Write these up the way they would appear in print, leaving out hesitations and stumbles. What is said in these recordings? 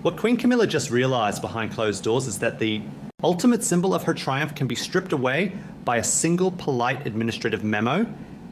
What Queen Camilla just realized behind closed doors is that the ultimate symbol of her triumph can be stripped away by a single polite administrative memo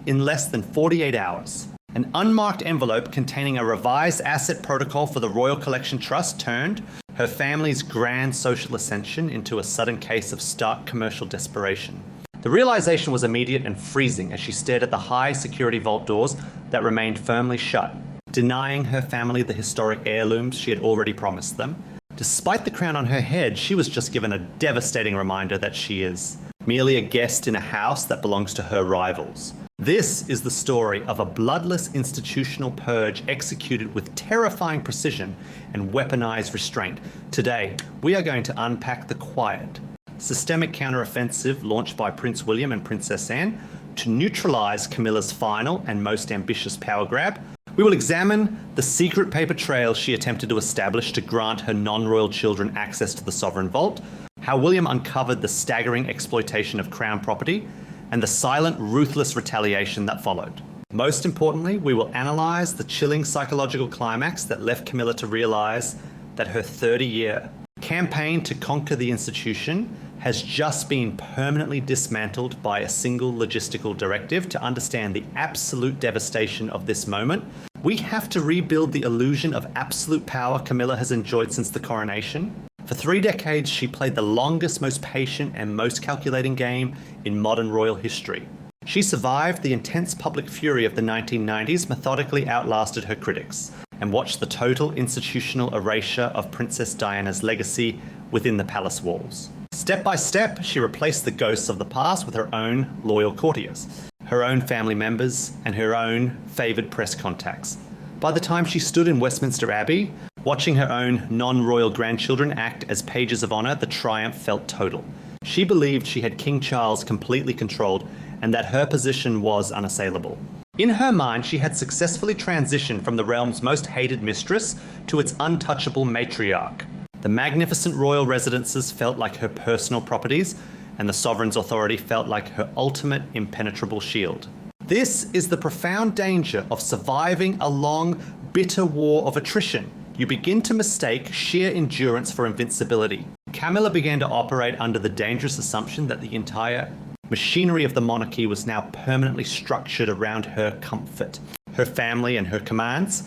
in less than 48 hours. An unmarked envelope containing a revised asset protocol for the Royal Collection Trust turned her family's grand social ascension into a sudden case of stark commercial desperation. The realization was immediate and freezing as she stared at the high security vault doors that remained firmly shut, denying her family the historic heirlooms she had already promised them. Despite the crown on her head, she was just given a devastating reminder that she is merely a guest in a house that belongs to her rivals. This is the story of a bloodless institutional purge executed with terrifying precision and weaponized restraint. Today, we are going to unpack the quiet, systemic counteroffensive launched by Prince William and Princess Anne to neutralize Camilla's final and most ambitious power grab. We will examine the secret paper trail she attempted to establish to grant her non-royal children access to the sovereign vault, how William uncovered the staggering exploitation of crown property, and the silent, ruthless retaliation that followed. Most importantly, we will analyze the chilling psychological climax that left Camilla to realize that her 30-year campaign to conquer the institution has just been permanently dismantled by a single logistical directive. To understand the absolute devastation of this moment, we have to rebuild the illusion of absolute power Camilla has enjoyed since the coronation. For 3 decades, she played the longest, most patient, and most calculating game in modern royal history. She survived the intense public fury of the 1990s, methodically outlasted her critics, and watched the total institutional erasure of Princess Diana's legacy within the palace walls. Step by step, she replaced the ghosts of the past with her own loyal courtiers, her own family members, and her own favoured press contacts. By the time she stood in Westminster Abbey, watching her own non-royal grandchildren act as pages of honour, the triumph felt total. She believed she had King Charles completely controlled and that her position was unassailable. In her mind, she had successfully transitioned from the realm's most hated mistress to its untouchable matriarch. The magnificent royal residences felt like her personal properties, and the sovereign's authority felt like her ultimate impenetrable shield. This is the profound danger of surviving a long, bitter war of attrition. You begin to mistake sheer endurance for invincibility. Camilla began to operate under the dangerous assumption that the entire machinery of the monarchy was now permanently structured around her comfort, her family, and her commands.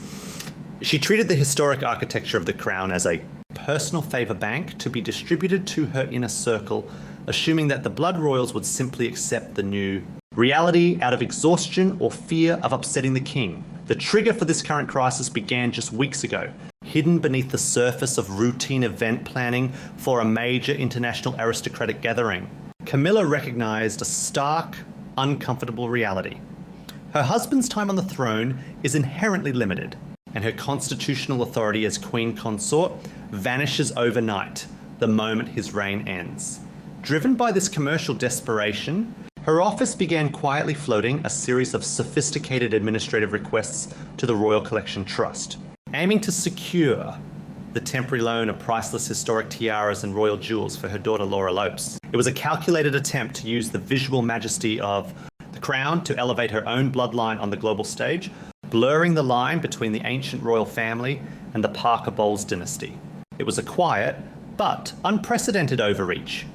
She treated the historic architecture of the crown as a personal favour bank to be distributed to her inner circle, assuming that the blood royals would simply accept the new reality out of exhaustion or fear of upsetting the king. The trigger for this current crisis began just weeks ago, hidden beneath the surface of routine event planning for a major international aristocratic gathering. Camilla recognized a stark, uncomfortable reality. Her husband's time on the throne is inherently limited, and her constitutional authority as queen consort vanishes overnight the moment his reign ends. Driven by this commercial desperation, her office began quietly floating a series of sophisticated administrative requests to the Royal Collection Trust, aiming to secure the temporary loan of priceless historic tiaras and royal jewels for her daughter Laura Lopes. It was a calculated attempt to use the visual majesty of the crown to elevate her own bloodline on the global stage, blurring the line between the ancient royal family and the Parker Bowles dynasty. It was a quiet but unprecedented overreach.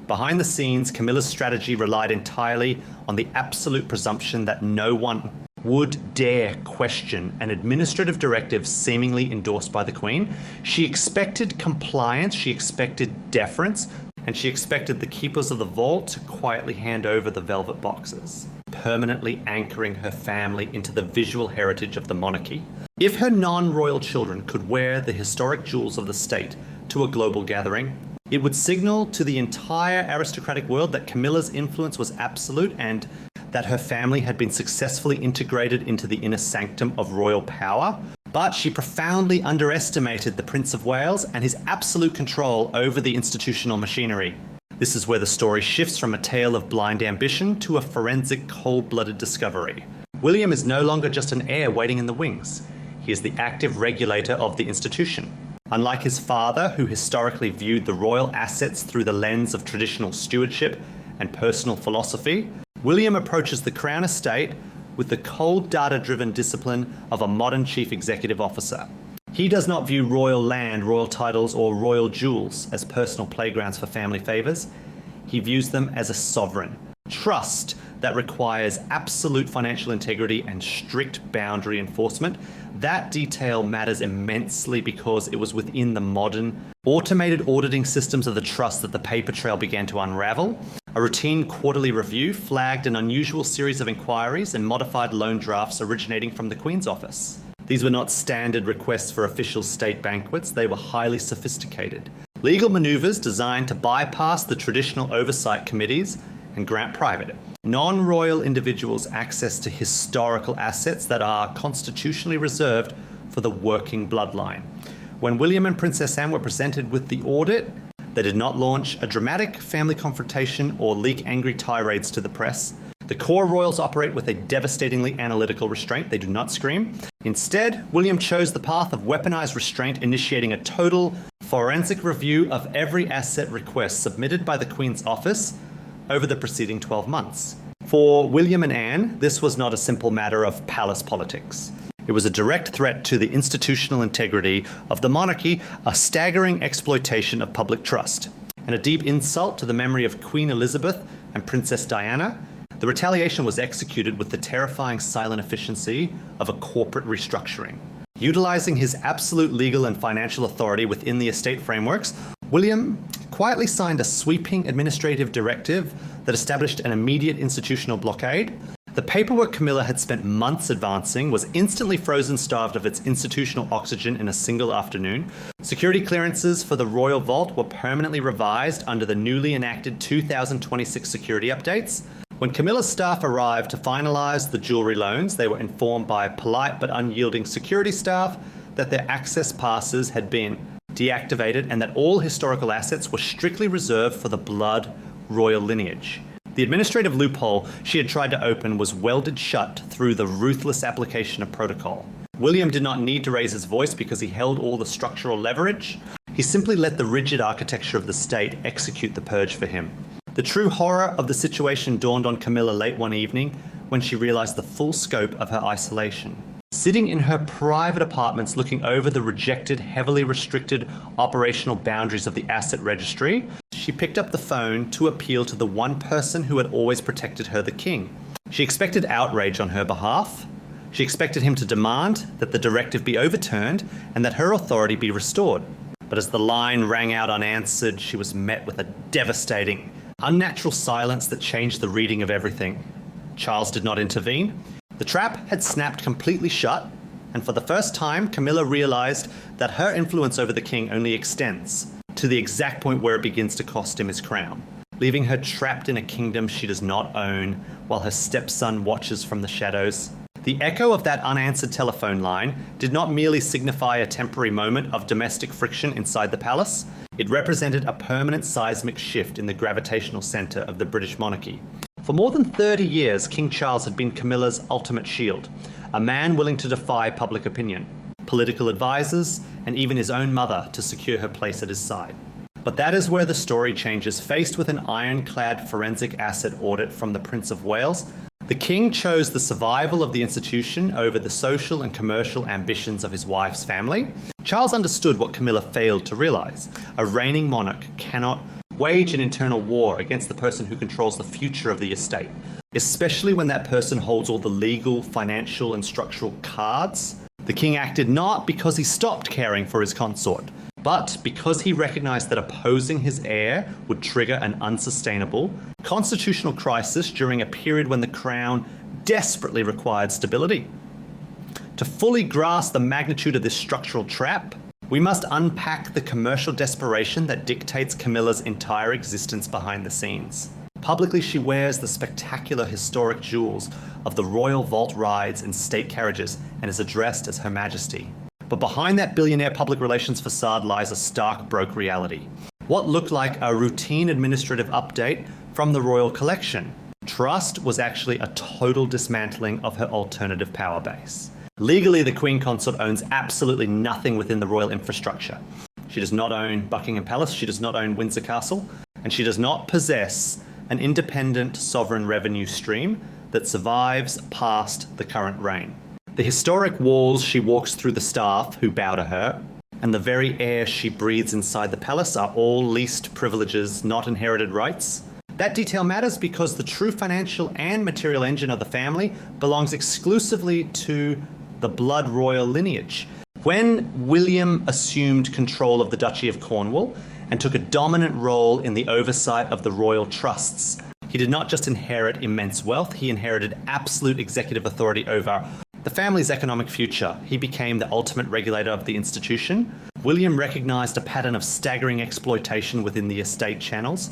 Behind the scenes, Camilla's strategy relied entirely on the absolute presumption that no one would dare question an administrative directive seemingly endorsed by the Queen. She expected compliance, she expected deference, and she expected the keepers of the vault to quietly hand over the velvet boxes, permanently anchoring her family into the visual heritage of the monarchy. If her non-royal children could wear the historic jewels of the state to a global gathering, it would signal to the entire aristocratic world that Camilla's influence was absolute and that her family had been successfully integrated into the inner sanctum of royal power. But she profoundly underestimated the Prince of Wales and his absolute control over the institutional machinery. This is where the story shifts from a tale of blind ambition to a forensic, cold-blooded discovery. William is no longer just an heir waiting in the wings. He is the active regulator of the institution. Unlike his father, who historically viewed the royal assets through the lens of traditional stewardship and personal philosophy, William approaches the Crown Estate with the cold, data-driven discipline of a modern chief executive officer. He does not view royal land, royal titles, or royal jewels as personal playgrounds for family favors. He views them as a sovereign trust that requires absolute financial integrity and strict boundary enforcement. That detail matters immensely because it was within the modern, automated auditing systems of the trust that the paper trail began to unravel. A routine quarterly review flagged an unusual series of inquiries and modified loan drafts originating from the Queen's office. These were not standard requests for official state banquets, they were highly sophisticated. Legal maneuvers designed to bypass the traditional oversight committees and grant private, non-royal individuals access to historical assets that are constitutionally reserved for the working bloodline. When William and Princess Anne were presented with the audit, they did not launch a dramatic family confrontation or leak angry tirades to the press. The core royals operate with a devastatingly analytical restraint. They do not scream. Instead, William chose the path of weaponized restraint, initiating a total forensic review of every asset request submitted by the Queen's office over the preceding 12 months. For William and Anne, this was not a simple matter of palace politics. It was a direct threat to the institutional integrity of the monarchy, a staggering exploitation of public trust, and a deep insult to the memory of Queen Elizabeth and Princess Diana. The retaliation was executed with the terrifying silent efficiency of a corporate restructuring. Utilizing his absolute legal and financial authority within the estate frameworks, William quietly signed a sweeping administrative directive that established an immediate institutional blockade. The paperwork Camilla had spent months advancing was instantly frozen, starved of its institutional oxygen in a single afternoon. Security clearances for the royal vault were permanently revised under the newly enacted 2026 security updates. When Camilla's staff arrived to finalize the jewelry loans, they were informed by polite but unyielding security staff that their access passes had been deactivated and that all historical assets were strictly reserved for the blood royal lineage. The administrative loophole she had tried to open was welded shut through the ruthless application of protocol. William did not need to raise his voice because he held all the structural leverage. He simply let the rigid architecture of the state execute the purge for him. The true horror of the situation dawned on Camilla late one evening when she realized the full scope of her isolation. Sitting in her private apartments looking over the rejected, heavily restricted operational boundaries of the asset registry, she picked up the phone to appeal to the one person who had always protected her, the king. She expected outrage on her behalf. She expected him to demand that the directive be overturned and that her authority be restored. But as the line rang out unanswered, she was met with a devastating, unnatural silence that changed the reading of everything. Charles did not intervene. The trap had snapped completely shut, and for the first time, Camilla realized that her influence over the king only extends to the exact point where it begins to cost him his crown, leaving her trapped in a kingdom she does not own while her stepson watches from the shadows. The echo of that unanswered telephone line did not merely signify a temporary moment of domestic friction inside the palace. It represented a permanent seismic shift in the gravitational center of the British monarchy. For more than 30 years, King Charles had been Camilla's ultimate shield, a man willing to defy public opinion, political advisors, and even his own mother to secure her place at his side. But that is where the story changes. Faced with an ironclad forensic asset audit from the Prince of Wales, the king chose the survival of the institution over the social and commercial ambitions of his wife's family. Charles understood what Camilla failed to realize. A reigning monarch cannot wage an internal war against the person who controls the future of the estate, especially when that person holds all the legal, financial, and structural cards. The king acted not because he stopped caring for his consort, but because he recognized that opposing his heir would trigger an unsustainable constitutional crisis during a period when the crown desperately required stability. To fully grasp the magnitude of this structural trap, we must unpack the commercial desperation that dictates Camilla's entire existence behind the scenes. Publicly, she wears the spectacular historic jewels of the royal vault rides and state carriages and is addressed as Her Majesty. But behind that billionaire public relations facade lies a stark, broke reality. What looked like a routine administrative update from the royal collection. Trust was actually a total dismantling of her alternative power base. Legally, the Queen Consort owns absolutely nothing within the royal infrastructure. She does not own Buckingham Palace, she does not own Windsor Castle, and she does not possess an independent sovereign revenue stream that survives past the current reign. The historic walls she walks through the staff who bow to her, and the very air she breathes inside the palace are all leased privileges, not inherited rights. That detail matters because the true financial and material engine of the family belongs exclusively to the blood royal lineage. When William assumed control of the Duchy of Cornwall and took a dominant role in the oversight of the royal trusts, he did not just inherit immense wealth, he inherited absolute executive authority over the family's economic future. He became the ultimate regulator of the institution. William recognized a pattern of staggering exploitation within the estate channels.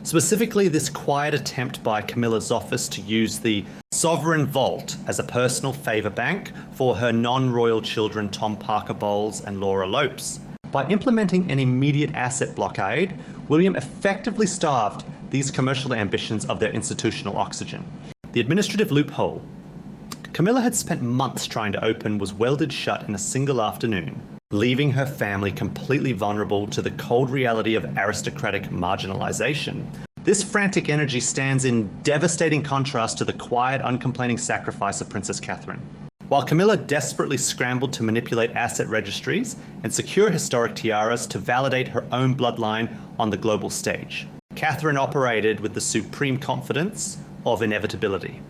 Specifically, this quiet attempt by Camilla's office to use the sovereign vault as a personal favour bank for her non-royal children Tom Parker Bowles and Laura Lopes. By implementing an immediate asset blockade, William effectively starved these commercial ambitions of their institutional oxygen. The administrative loophole Camilla had spent months trying to open was welded shut in a single afternoon, leaving her family completely vulnerable to the cold reality of aristocratic marginalization. This frantic energy stands in devastating contrast to the quiet, uncomplaining sacrifice of Princess Catherine. While Camilla desperately scrambled to manipulate asset registries and secure historic tiaras to validate her own bloodline on the global stage, Catherine operated with the supreme confidence of inevitability.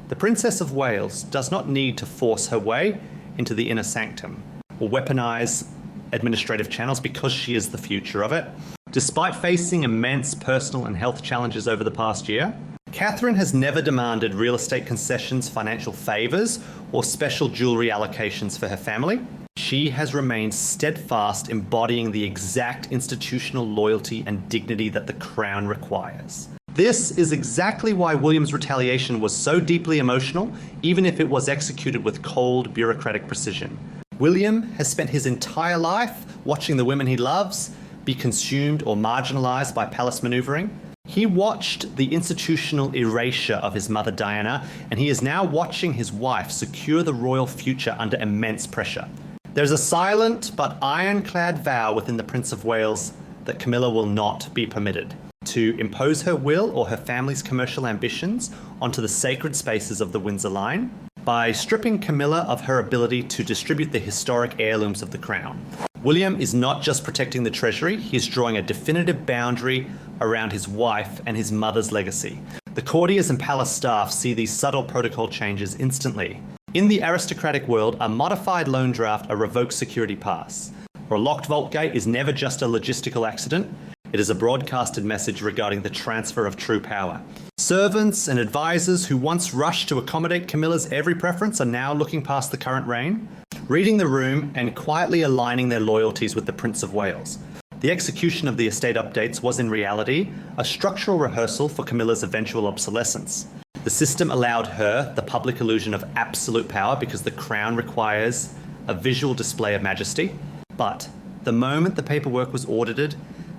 The Princess of Wales does not need to force her way into the inner sanctum or weaponize administrative channels because she is the future of it. Despite facing immense personal and health challenges over the past year, Catherine has never demanded real estate concessions, financial favors, or special jewelry allocations for her family. She has remained steadfast, embodying the exact institutional loyalty and dignity that the crown requires. This is exactly why William's retaliation was so deeply emotional, even if it was executed with cold, bureaucratic precision. William has spent his entire life watching the women he loves be consumed or marginalized by palace maneuvering. He watched the institutional erasure of his mother Diana, and he is now watching his wife secure the royal future under immense pressure. There's a silent but ironclad vow within the Prince of Wales that Camilla will not be permitted to impose her will or her family's commercial ambitions onto the sacred spaces of the Windsor line by stripping Camilla of her ability to distribute the historic heirlooms of the crown. William is not just protecting the treasury, he is drawing a definitive boundary around his wife and his mother's legacy. The courtiers and palace staff see these subtle protocol changes instantly. In the aristocratic world, a modified loan draft, a revoked security pass, or a locked vault gate is never just a logistical accident. It is a broadcasted message regarding the transfer of true power. Servants and advisors who once rushed to accommodate Camilla's every preference are now looking past the current reign, reading the room and quietly aligning their loyalties with the Prince of Wales. The execution of the estate updates was in reality a structural rehearsal for Camilla's eventual obsolescence. The system allowed her the public illusion of absolute power because the crown requires a visual display of majesty. But the moment the paperwork was audited,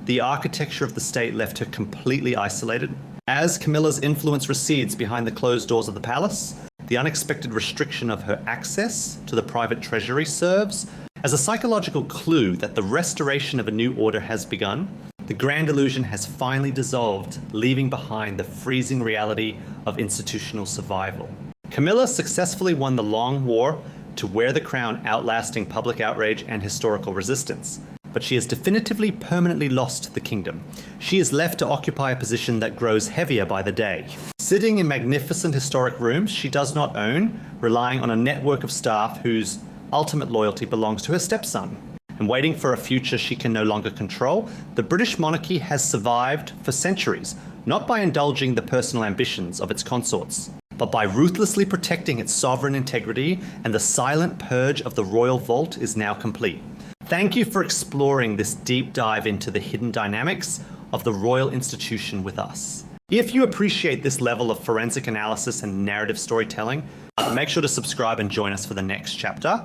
the architecture of the state left her completely isolated. As Camilla's influence recedes behind the closed doors of the palace, the unexpected restriction of her access to the private treasury serves as a psychological clue that the restoration of a new order has begun. The grand illusion has finally dissolved, leaving behind the freezing reality of institutional survival. Camilla successfully won the long war to wear the crown, outlasting public outrage and historical resistance. But she has definitively permanently lost the kingdom. She is left to occupy a position that grows heavier by the day. Sitting in magnificent historic rooms she does not own, relying on a network of staff whose ultimate loyalty belongs to her stepson, and waiting for a future she can no longer control, the British monarchy has survived for centuries, not by indulging the personal ambitions of its consorts, but by ruthlessly protecting its sovereign integrity, and the silent purge of the royal vault is now complete. Thank you for exploring this deep dive into the hidden dynamics of the royal institution with us. If you appreciate this level of forensic analysis and narrative storytelling, make sure to subscribe and join us for the next chapter.